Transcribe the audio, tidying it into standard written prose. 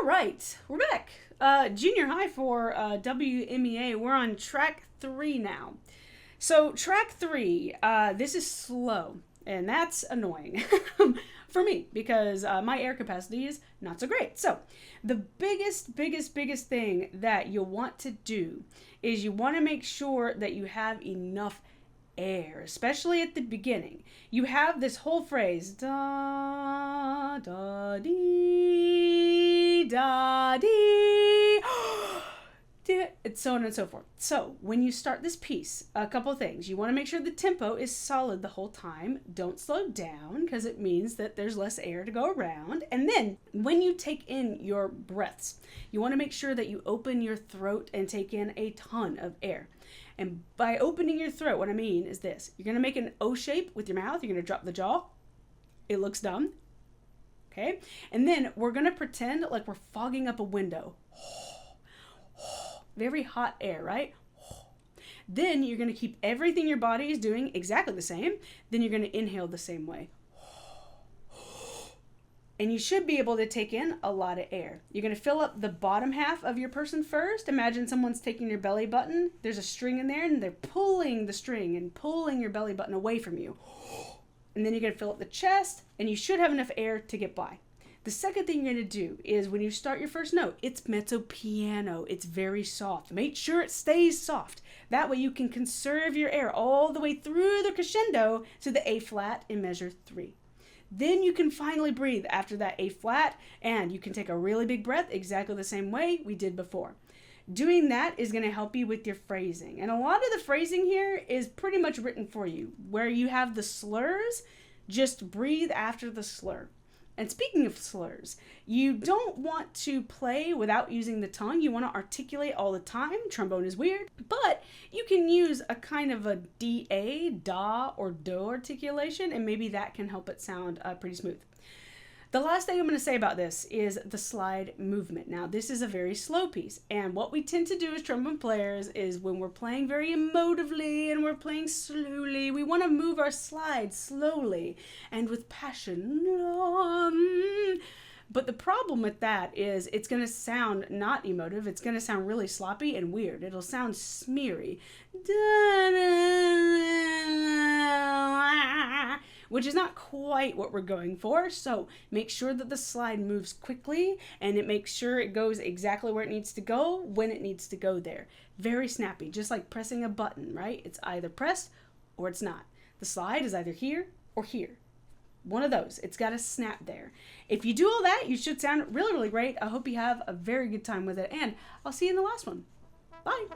right, we're back. Junior high for WMEA. We're on track 3 now. So track 3, this is slow, and that's annoying for me because my air capacity is not so great. So the biggest thing that you'll want to do is you want to make sure that you have enough air, especially at the beginning. You have this whole phrase, da, da, dee, da, dee, and so on and so forth. So when you start this piece, a couple of things. You want to make sure the tempo is solid the whole time. Don't slow down because it means that there's less air to go around. And then when you take in your breaths, you want to make sure that you open your throat and take in a ton of air. And by opening your throat, what I mean is this. You're going to make an O shape with your mouth. You're going to drop the jaw. It looks dumb. Okay? And then we're going to pretend like we're fogging up a window. Very hot air, right? Then you're going to keep everything your body is doing exactly the same. Then you're going to inhale the same way. And you should be able to take in a lot of air. You're going to fill up the bottom half of your person first. Imagine someone's taking your belly button. There's a string in there, and they're pulling the string and pulling your belly button away from you. And then you're going to fill up the chest, and you should have enough air to get by. The second thing you're going to do is when you start your first note, it's mezzo piano. It's very soft. Make sure it stays soft. That way you can conserve your air all the way through the crescendo to the A flat in measure 3. Then you can finally breathe after that A flat, and you can take a really big breath exactly the same way we did before. Doing that is going to help you with your phrasing. And a lot of the phrasing here is pretty much written for you. Where you have the slurs, just breathe after the slur. And speaking of slurs, you don't want to play without using the tongue. You want to articulate all the time. Trombone is weird, but you can use a kind of a D-A, da, or do articulation, and maybe that can help it sound pretty smooth. The last thing I'm going to say about this is the slide movement. Now, this is a very slow piece, and what we tend to do as trombone players is when we're playing very emotively and we're playing slowly, we want to move our slide slowly and with passion. But the problem with that is it's going to sound not emotive. It's going to sound really sloppy and weird. It'll sound smeary, which is not quite what we're going for. So make sure that the slide moves quickly and it makes sure it goes exactly where it needs to go when it needs to go there. Very snappy, just like pressing a button, right? It's either pressed or it's not. The slide is either here or here. One of those. It's got to snap there. If you do all that, you should sound really, really great. I hope you have a very good time with it, and I'll see you in the last one. Bye.